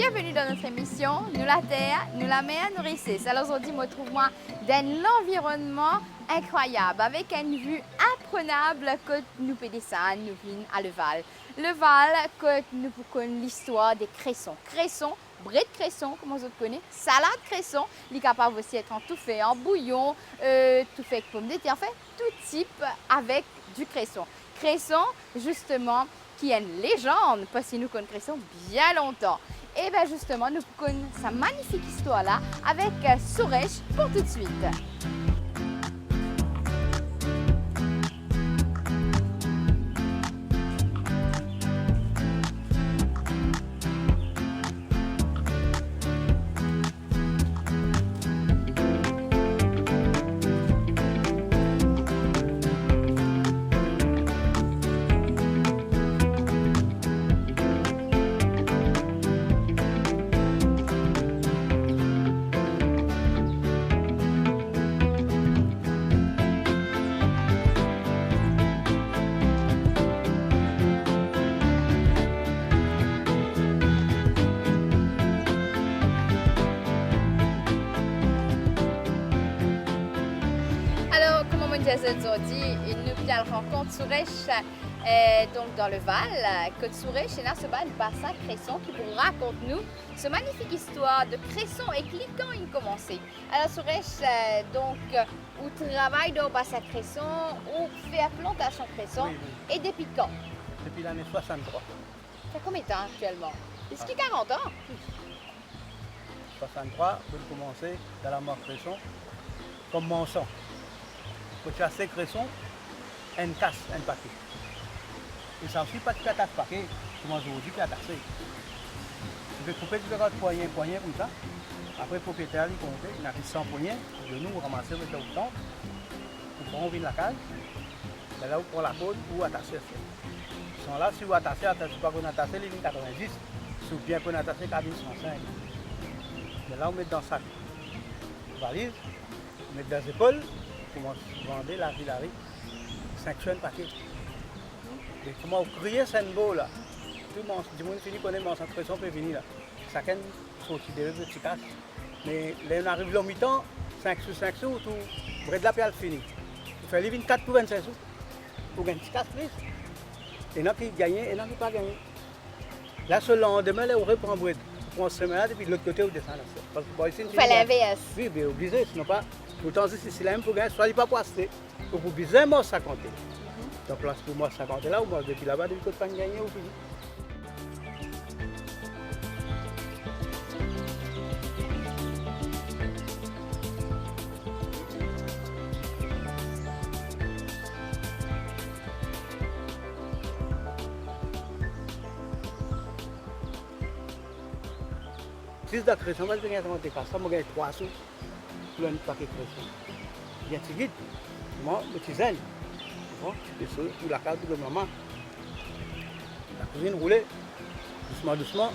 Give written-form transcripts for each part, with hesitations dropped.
Bienvenue dans notre émission Nous la terre, nous la mer, nous risses. Alors aujourd'hui, je trouve moi dans l'environnement incroyable avec une vue imprenable que nous pouvons descendre, nous venons à Leval. Leval, que nous pouvons l'histoire des cressons. Cressons, bret de cresson, comme vous connaissez, salade cresson, il est capable aussi d'être en tout fait, en bouillon, tout fait avec pommes de terre, en fait tout type avec du cresson. Cresson, justement, qui est une légende, parce que nous connaissons Cresson bien longtemps. Et bien justement, nous connaissons sa magnifique histoire-là avec Suresh pour tout de suite. Aujourd'hui, nous allons rencontrer Suresh donc dans le Val. Que Suresh est là ce bassin Cresson qui vous raconte nous ce magnifique histoire de Cresson et quand il a commencé. Alors Suresh, donc, où travaille dans le bassin Cresson, où fait la plantation Cresson et depuis quand? Depuis l'année 63. Ça fait combien de temps actuellement? Est-ce qu'il y a 40 ans? 63, pour commencer dans la mort Cresson comme monçon. Pour chasser Cresson, une casse, un paquet. Et ça aussi pas de casse paquet, comme aujourd'hui qui a tassé. Tu peux couper du poignet comme ça. Après, le propriétaire, il compte, il a pris 100 poignets, de nous ramasser le temps, pour qu'on vienne la case. Et là, on prend la côte ou attacher. Ils sont là, si vous attachez, pas qu'on attache les 90, si bien qu'on attache les 105. Et là, on met dans le sac. Valise, on met dans les épaules. Comment vendre la Villari, 5 chaînes paquet. Et comment crier ce beau là? Tout le monde finit connaître mon Cresson peut venir là. Chacun sortit des petits casses. Mais là on arrive le mi-temps, 5 sous 5 sous, tout bread de la pièce fini. Il fait les 24 pour 25 sous. Pour gagner un petit casse plus. Et il y en a qui gagnent et il y en a qui pas gagné. Là, ce lendemain, là, on reprend bread. On prend ce chemin-là, puis de l'autre côté, on descend là. Parce que ici, vous faites l'inverse. Oui, mais obligé, sinon pas. Pourtant, si c'est là même pour gagner, soit il pas pour acheter. Pour bien moi, ça compte. Donc, place pour moi, ça compte là, ou moi, depuis là-bas, depuis que tu pas gagné, ou fini. Si je Cresson, je vais gagner ça, je gagne 3 sous pour un paquet de Cresson. Il y a un petit guide, moi, le petit zen. Bon, pour la carte de maman. La cuisine roulée, doucement.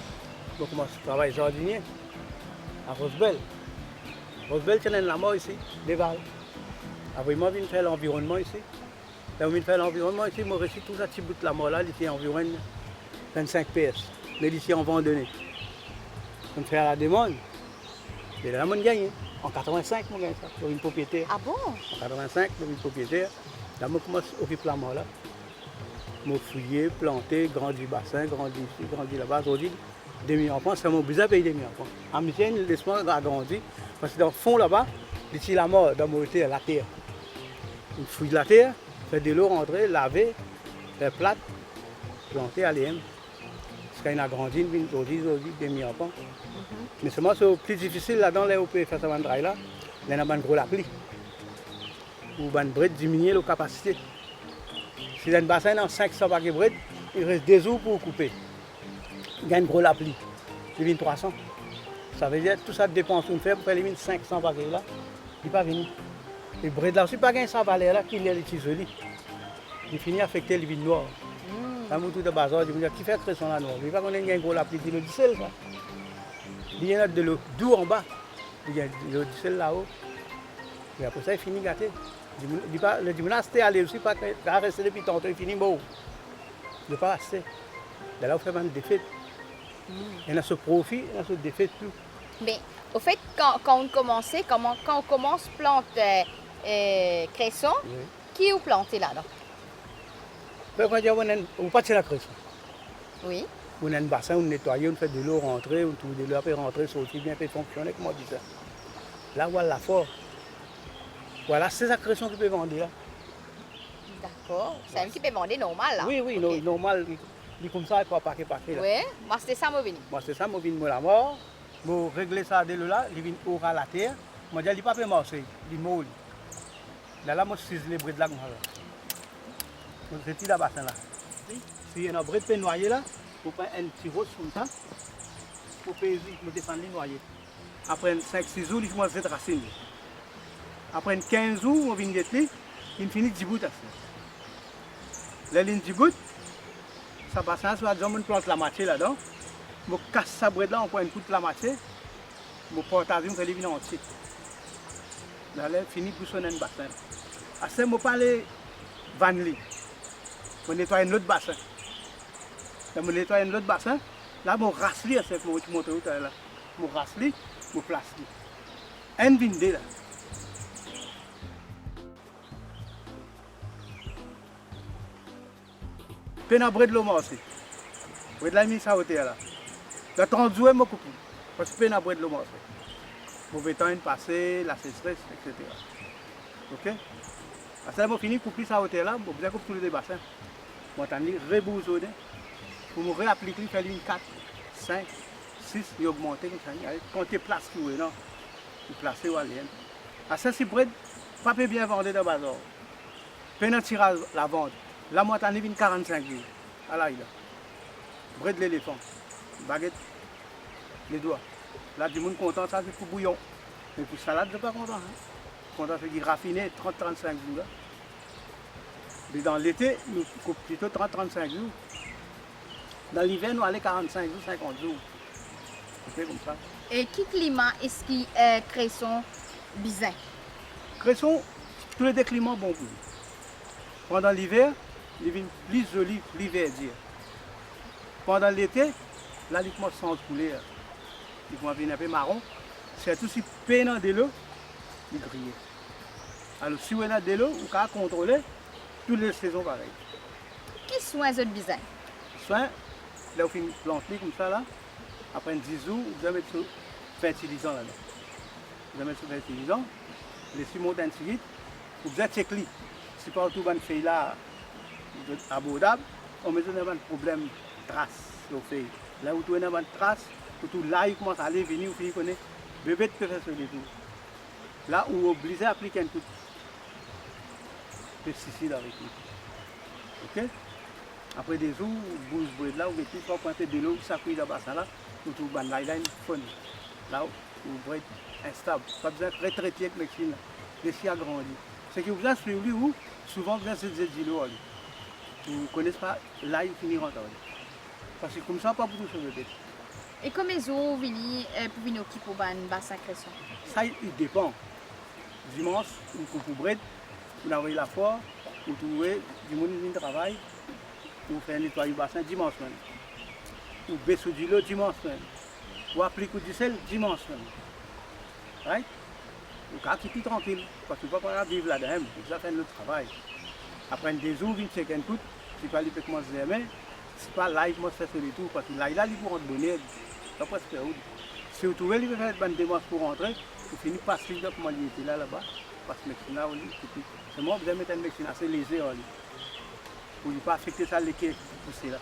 Donc, moi, je travaille jardinier à Rosebelle. Rosebelle, c'est la mort ici, des Vals. Après, moi, je viens faire l'environnement ici. Là, je viens faire l'environnement ici, je réussis tout ça petit bout de la mort là, ici environ 25 PS. Mais ici en Vendonnais. Je fais la demande. Et là, je gagne. En 85, je gagne ça, pour une propriétaire. Ah bon? En 85, pour une propriétaire. Là, je commence à occuper la mort là. Je fouiller, planter, grandir bassin, grandir ici, grandir là-bas. Aujourd'hui, demi-enfants, c'est mon bizarre pays demi-enfants. En Michigan, laisse-moi agrandir. Parce que dans le fond là-bas, ici la mort, dans mon terre, la terre. On fouille la terre, fait de l'eau rentrer, laver, faire plate, planter à l'EM. Parce qu'il a grandi, aujourd'hui, demi-enfants. Mais seulement c'est plus difficile là-dedans, là où on peut faire ça, là, il y a un gros la pluie. Ou un bread diminuer la capacité. Si il y a un bassin dans 500 paquets de bread, il reste 2 jours pour couper. Il y a un gros la pluie. Il vient 300. Ça veut dire que tout ça dépense qu'on fait pour faire les 500 paquets là, il n'est pas venu. Et le bread là aussi, pas gain sans valeur là, qu'il y a les petits jolis. Il finit affecté les vignes noires. Dans tout de bazar, je me dis, qui fait Cresson là noire? Il ne va pas qu'on ait un gros la pluie, il y a du sel ça. Il y a de l'eau d'où en bas, il y a du sel là-haut. Et après ça, il finit gâté. Le dimanche, c'était allé aussi, pas rester depuis tantôt, il finit beau. Il ne pas rester. De là, on fait même des fêtes. Il y a ce profit, il y a ce défait tout. Mais au fait, quand on commençait, quand on commence à planter cresson, Oui. qui vous plantez là-dedans? On va dire, on pas la cresson. Oui. On a un bassin, on nettoie, on fait de l'eau rentrer, on trouve de l'eau, après rentrer, sortir, bien fait fonctionner, comme on dit ça. Là, voilà fort. Voilà, c'est la cresson qui peut vendre là. D'accord. C'est un petit peu demandé normal là. Oui, oui, Ok. normal. Il est comme ça, il faut paquet là. Oui, moi c'était ça, mon venu. Moi, c'est ça, moi, je viens la mort. Je régler ça de là, il vient au ras la terre. Moi, je dis, il pas fait marcher, il moule. Là, moi, je suis les brides là, comme ça. Je tire la bassin là. Si il y a un bride qui est noyé là, vous prenez un petit rose comme ça, vous pouvez descendre les noyer. Après 5-6 jours, il faut cette racine. Après 15 jours, on vient de il finit 10 bouts. La ligne 10 bouts, ça passe à soit on plante la moitié là-dedans. Je casse ça bride là, on prend une coupe de la moitié. Je partage, on fait les vignes entiers. Là, il finit pour sonner un bassin. À ce moment, je parle vanille. Je nettoie un autre bassin. Là, je nettoie un autre bassin. Là, je rasse à ce moment, je monte là. Je rasse, je place. Un vindé là. Puis on bride l'eau aussi. Bride la mise à hauteur là. Le 30 jours, je coupe. Parce que on bride l'eau aussi. Mauvais temps, passer, la sécheresse, etc. Ok? À ce moment, fini couper ça à hauteur là, je vais couper tous les bassins. Je vais rebousonner. Pour me réappliquer, faire une 4, 5, 6 et augmenter comme ça. Quand tu places tout, non? Tu places au alien. À ce moment, pas bien vendre dans le bazar. Puis on tire la vente. Là, moi, j'en ai 45 jours. À là, il a. Bride l'éléphant. Baguette. Les doigts. Là, du monde content, ça c'est pour bouillon. Mais pour salade, je ne suis pas content. Hein. Content, c'est qu'il raffiné 30-35 jours. Là. Mais dans l'été, nous coupons plutôt 30-35 jours. Dans l'hiver, nous allons 45 jours, 50 jours. C'est comme ça. Et quel climat est-ce qui cresson bizarre? Cresson, tous les climats bons pour nous. Pendant l'hiver, il vient plus joli, plus verdure. Pendant l'été, là, il commence sans couleur. Il commence à venir un peu marron. Surtout si peine de l'eau, il grille. Alors, si on a de l'eau, on peut contrôler toutes les saisons pareilles. Qui sont les autres bizarres? Soit, là, on finit planter comme ça, là. Après 10 jours, vous allez mettre sur fertilisant là-dedans. Vous allez mettre sur fertilisant, laissez monter un petit vite, vous allez checker. Si partout une feuille là abordable, on met un problème de trace sur feuille. Là où tu as une trace, tout là il commence à aller venir, vous connaissez, bébé peut faire ce détour. Là où on est obligé d'appliquer un coup de pesticide avec lui. Ok? Après des jours, vous bougez là, vous mettez trois points de l'eau, ça couille dans le bassin là, vous trouvez une line fun. Là où vous êtes instable. Pas besoin de retraiter avec le machine. Laissez agrandir. Ce que vous avez sur lui, où souvent vous avez des îlots. Vous ne connaissez pas, là il finit en temps. Parce que comme ça, pas beaucoup de choses. Et comment ils ont venu pour venir occuper un bassin cresson? Ça, il dépend. Dimanche, vous coupez bread, vous avez la foi, vous trouvez du monde qui travaille, vous faites nettoyer le bassin dimanche même. Vous baissez du lot dimanche même. Vous appliquez du sel dimanche même. Right? Vous pouvez quitter tranquille, parce que vous ne pouvez pas vivre là-dedans, vous avez fait le travail. Après des jours, vous checkez un coup, si pas lui peut commencer à aimer, c'est pas là, il commence à faire ce retour, parce que là, il vous rendre donner, ça peut se faire. Si vous trouvez, il peut faire une démarche pour rentrer, vous finissez par se dire comment il était là-bas, parce que le médecin là, c'est moi, vous allez mettre un médecin assez léger, pour ne pas affecter ça, les quais qui poussent là.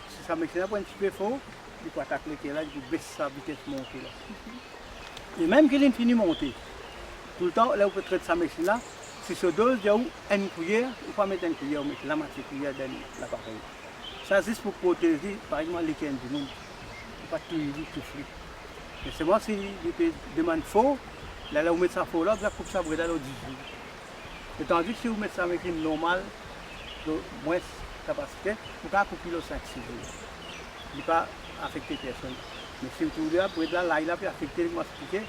Si ça médecin là, un petit peu fort, il peut attaquer les quais là, il peut baisser sa vitesse montée là. Et même qu'il finit monter, tout le temps, là, vous pouvez traiter sa médecine là, si ce dose, il y a une cuillère, vous ne pouvez pas mettre une cuillère, mais la moitié cuillère dans l'appareil. Ça, c'est pour protéger, par exemple, les quais du monde. Pas tout frit. Mais c'est moi, si je demande faux, là, vous mettez ça faux là, vous coupez ça brûler dans 10 jours. Et tandis que si vous mettez ça avec une normale, de moins capacité, vous pouvez couper le 5-6 jours. Il ne pas affecter personne. Mais si vous trouvez là, là, il peut affecter, il m'a expliqué.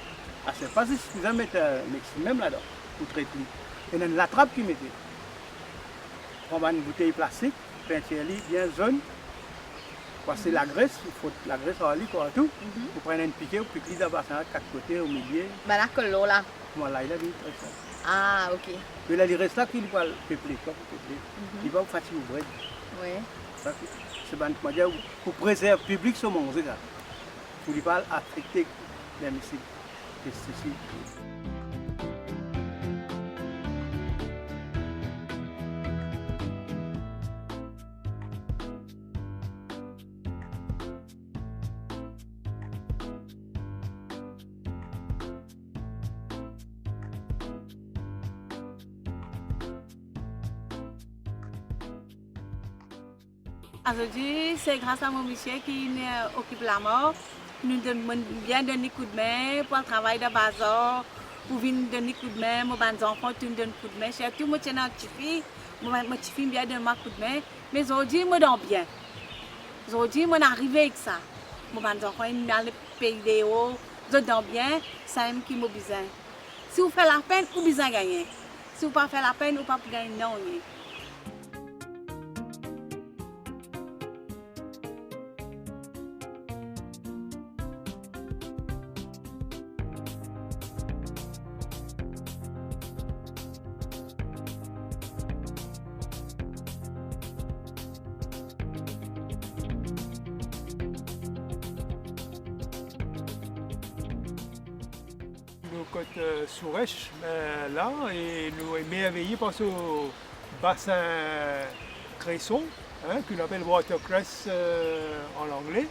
C'est pas si vous allez mettre un maximum là-dedans, pour traiter. Et il y a la trappe qui mettez. Prendre une bouteille plastique, peinture bien jaune, Parce que la graisse, il faut la graisse en lit quoi tout. Vous prenez une piquée, vous piquez dans le bassin à quatre côtés, au milieu. Ben là, que l'eau là. Voilà, il a dit très ça. Ah, ok. Et là, il reste là qu'il va le peupler, quoi, pour peupler. Il va vous fatiguer ouvrir. Oui. C'est bon, dire pour préserver le public ce monde, c'est ça. Pour ne pas affecter les pesticides. Aujourd'hui, c'est grâce à mon monsieur qui occupe la mort. Nous bien donner coup de main pour le travail de bazar, pour venir donner coup de main, mon enfant tu me donnes coup de main. Surtout moi tiens un petit fille, mon petit fille bien donne ma coup de main. Mais aujourd'hui moi dans bien. Aujourd'hui moi arrivé avec ça. Mon enfant il dans le pays des hauts, je dans bien, ça aime qui m'a besoin. Si vous faites la peine, vous besoin gagner. Si vous pas fait la peine, vous pas gagner non. Nous côte Sourèche là et nous sommes émerveillés par ce bassin cresson qu'on appelle watercress en anglais.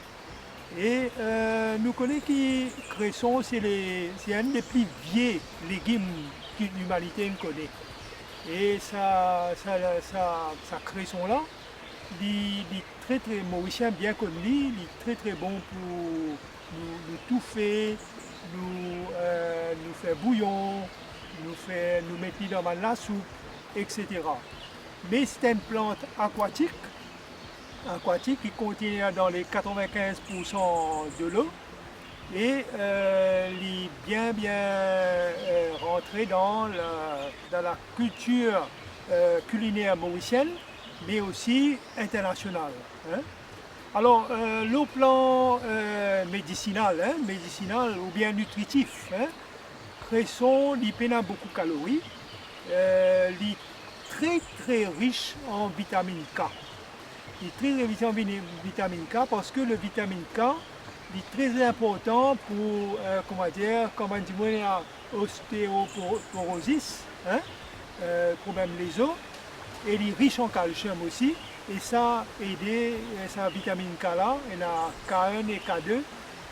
Et nous connaissons que cresson c'est un des plus vieux légumes que l'humanité connaît. Et ça cresson là, il est très très mauricien bien connu, il est très bon pour nous touffer. Nous faire bouillon, nous mettre dans la soupe, etc. Mais c'est une plante aquatique qui contient dans les 95% de l'eau et il est bien rentré dans la culture culinaire mauricienne, mais aussi internationale. Alors, le plan médicinal ou bien nutritif, cresson, il a beaucoup de calories, il est très très riche en vitamine K. Il est très riche en vitamine K parce que le vitamine K est très important pour, l'ostéoporosis, problème des os, et il est riche en calcium aussi. Et ça aide, sa vitamine K là, il y a K1 et K2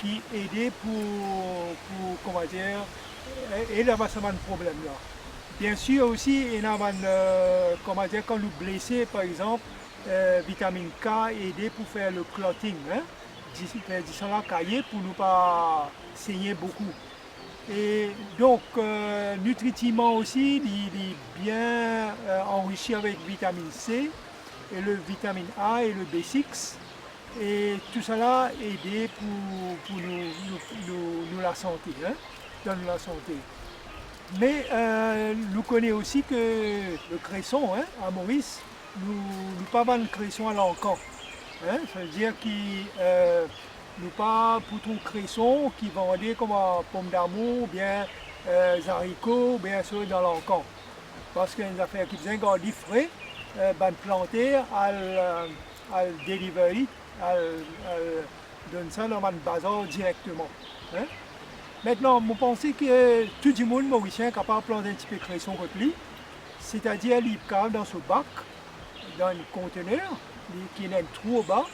qui aident pour aider à ce problème là. Bien sûr aussi, il y a quand nous blessés par exemple, vitamine K aide pour faire le clotting, disons là caillé pour ne pas saigner beaucoup. Et donc nutritivement aussi, il est bien enrichi avec vitamine C. Et le vitamine A et le B6. Et tout cela aidé pour nous la santé, donne la santé. Mais nous connaissons aussi que le cresson à Maurice, nous pas vendre cresson à l'encan. Ça veut dire que nous pas pour tout cresson qui vendait comme pomme d'amour, ou bien haricots, ou bien ceux dans l'encan. Parce qu'il y a des affaires qui faisaient garder frais. Planter à delivery, à donner ça dans le bazar directement. Maintenant, je pense que tout le monde mauricien est capable de planter un petit peu de cresson contre lui, c'est-à-dire il est dans ce bac, dans un conteneur, qui a un trou au bas,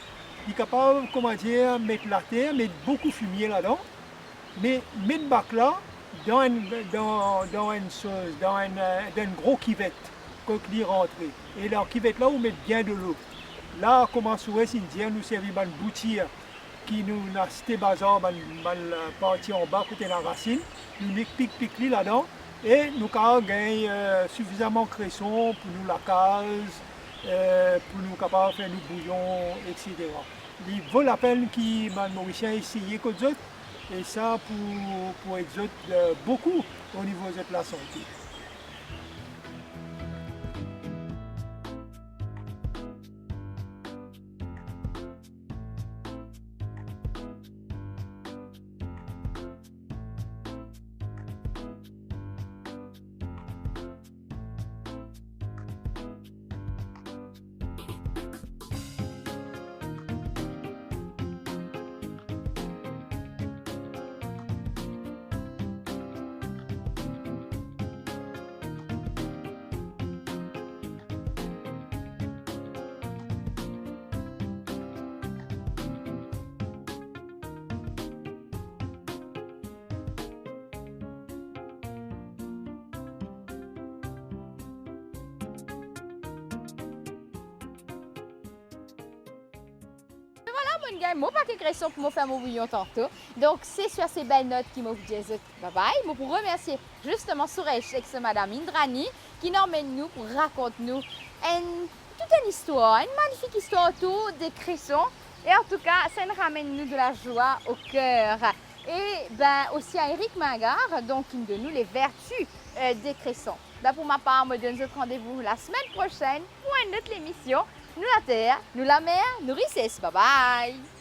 il est capable de mettre la terre, mettre beaucoup de fumier là-dedans, mais mettre le bac là dans une grosse cuvette. Quand il est rentré. Et dans la cuvette là, on met bien de l'eau. Là, comment souvent, nous servons une boutique qui nous a cité bazar, une partie en bas, côté la racine. Nous pique là-dedans. Et nous avons gagné suffisamment de cresson pour nous la case, pour nous capables de faire du bouillon, etc. Il vaut la peine que les Mauriciens essayent que d'autres. Et ça pour être beaucoup au niveau de la santé. mon gars, moi pas que cresson pour me faire mon bouillon tantôt. Donc c'est sur ces belles notes qui m'ont dit bye bye. Moi pour remercier justement Suresh et madame Indrani qui nous emmène nous pour raconter nous toute une histoire, une magnifique histoire autour des cressons. Et en tout cas, ça nous ramène nous de la joie au cœur. Et ben aussi à Eric Mangard, donc qui nous donne nous les vertus des cressons. Ben, pour ma part, je me donne rendez-vous la semaine prochaine pour une autre émission. Nous la terre, nous la mer, nous richesse. Bye bye!